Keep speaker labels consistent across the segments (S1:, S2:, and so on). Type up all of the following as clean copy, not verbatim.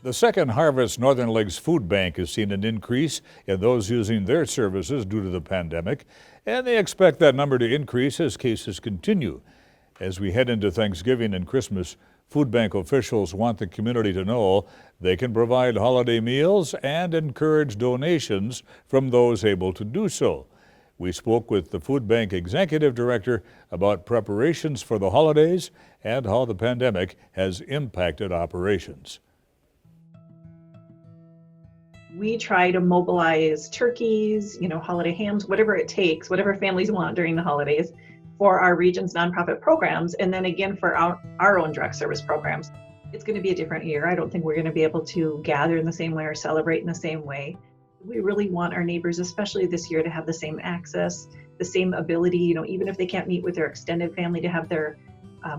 S1: The Second Harvest Northern Lakes Food Bank has seen an increase in those using their services due to the pandemic, and they expect that number to increase as cases continue. As we head into Thanksgiving and Christmas, food bank officials want the community to know they can provide holiday meals and encourage donations from those able to do so. We spoke with the food bank executive director about preparations for the holidays and how the pandemic has impacted operations.
S2: We try to mobilize turkeys, holiday hams, whatever it takes, whatever families want during the holidays for our region's nonprofit programs, and then again for our own direct service programs. It's going to be a different year. I don't think we're going to be able to gather in the same way or celebrate in the same way. We really want our neighbors, especially this year, to have the same access, the same ability, even if they can't meet with their extended family, to have their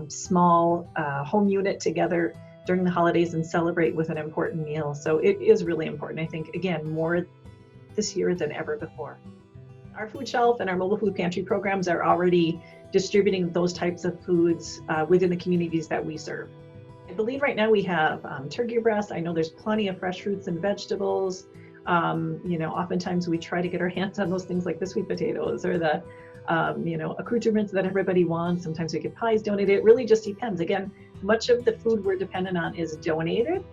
S2: small home unit together during the holidays and celebrate with an important meal. So it is really important, I think, again, more this year than ever before. Our food shelf and our mobile food pantry programs are already distributing those types of foods within the communities that we serve. I believe right now we have turkey breast. I know there's plenty of fresh fruits and vegetables. Oftentimes we try to get our hands on those things like the sweet potatoes or the accoutrements that everybody wants. Sometimes we get pies donated. It really just depends. Again, much of the food we're dependent on is donated.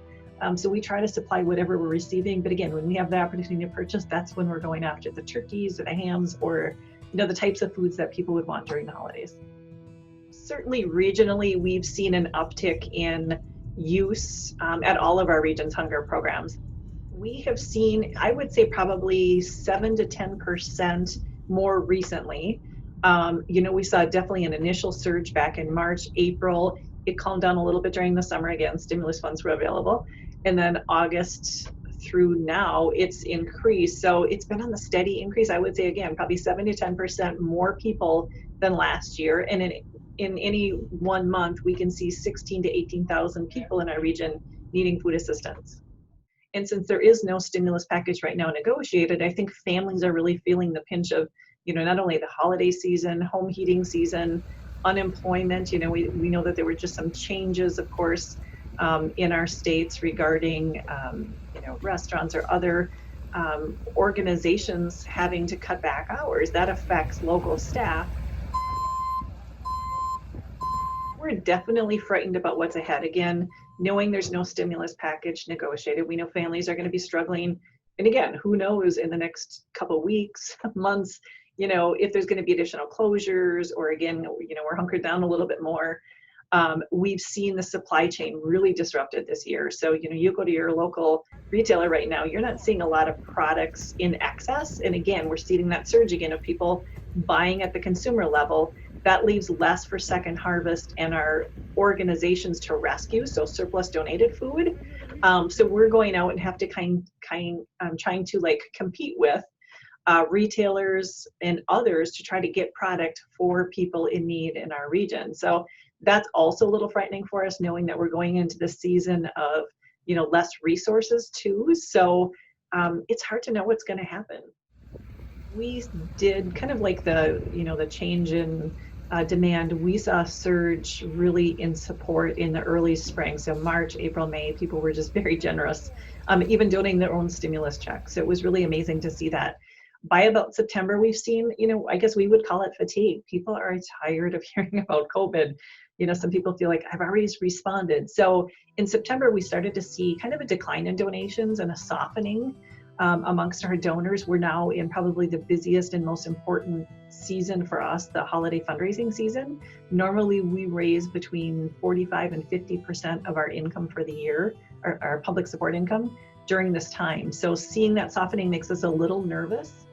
S2: So we try to supply whatever we're receiving. But again, when we have the opportunity to purchase, that's when we're going after the turkeys or the hams or, the types of foods that people would want during the holidays. Certainly regionally, we've seen an uptick in use at all of our region's hunger programs. We have seen, I would say probably 7 to 10% more recently. We saw definitely an initial surge back in March, April. It calmed down a little bit during the summer. Again, stimulus funds were available. And then August through now, it's increased. So it's been on the steady increase. I would say, again, probably 7 to 10% more people than last year. And in any 1 month, we can see 16 to 18,000 people in our region needing food assistance. And since there is no stimulus package right now negotiated, I think families are really feeling the pinch of, not only the holiday season, home heating season, unemployment. We know that there were just some changes, of course, in our states regarding, restaurants or other organizations having to cut back hours. That affects local staff. We're definitely frightened about what's ahead. Again, knowing there's no stimulus package negotiated, we know families are going to be struggling. And again, who knows in the next couple of weeks, months, if there's going to be additional closures or again, we're hunkered down a little bit more. We've seen the supply chain really disrupted this year. So, you go to your local retailer right now, you're not seeing a lot of products in excess. And again, we're seeing that surge again of people buying at the consumer level. That leaves less for Second Harvest and our organizations to rescue, so surplus donated food. So we're going out and have to trying to compete with retailers and others to try to get product for people in need in our region. So that's also a little frightening for us, knowing that we're going into the season of less resources too. So it's hard to know what's going to happen. We did kind of like the change in demand. We saw a surge really in support in the early spring. So March, April, May, people were just very generous, even donating their own stimulus checks. So it was really amazing to see that. By about September, we've seen, I guess we would call it fatigue. People are tired of hearing about COVID. Some people feel like I've already responded. So in September, we started to see kind of a decline in donations and a softening amongst our donors. We're now in probably the busiest and most important season for us, the holiday fundraising season. Normally we raise between 45 and 50% of our income for the year, our public support income during this time. So seeing that softening makes us a little nervous.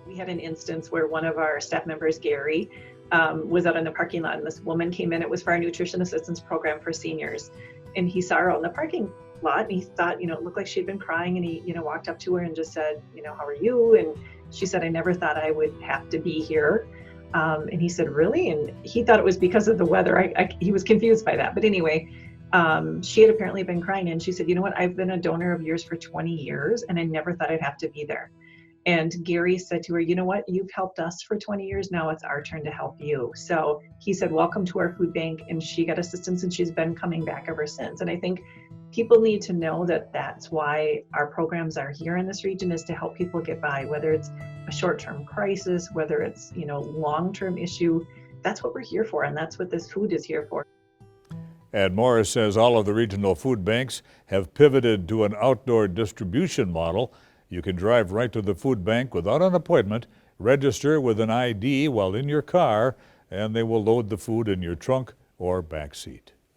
S2: We had an instance where one of our staff members, Gary, was out in the parking lot and this woman came in. It was for our nutrition assistance program for seniors. And he saw her out in the parking lot and he thought, it looked like she'd been crying, and he, walked up to her and just said, how are you? And she said, I never thought I would have to be here. And he said, really? And he thought it was because of the weather. He was confused by that. But anyway, she had apparently been crying and she said, I've been a donor of yours for 20 years and I never thought I'd have to be there. And Gary said to her, you've helped us for 20 years. Now it's our turn to help you. So he said, welcome to our food bank. And she got assistance and she's been coming back ever since. And I think people need to know that that's why our programs are here in this region, is to help people get by, whether it's a short-term crisis, whether it's, long-term issue. That's what we're here for, and that's what this food is here for.
S1: And Morris says all of the regional food banks have pivoted to an outdoor distribution model. You can drive right to the food bank without an appointment, register with an ID while in your car, and they will load the food in your trunk or back seat.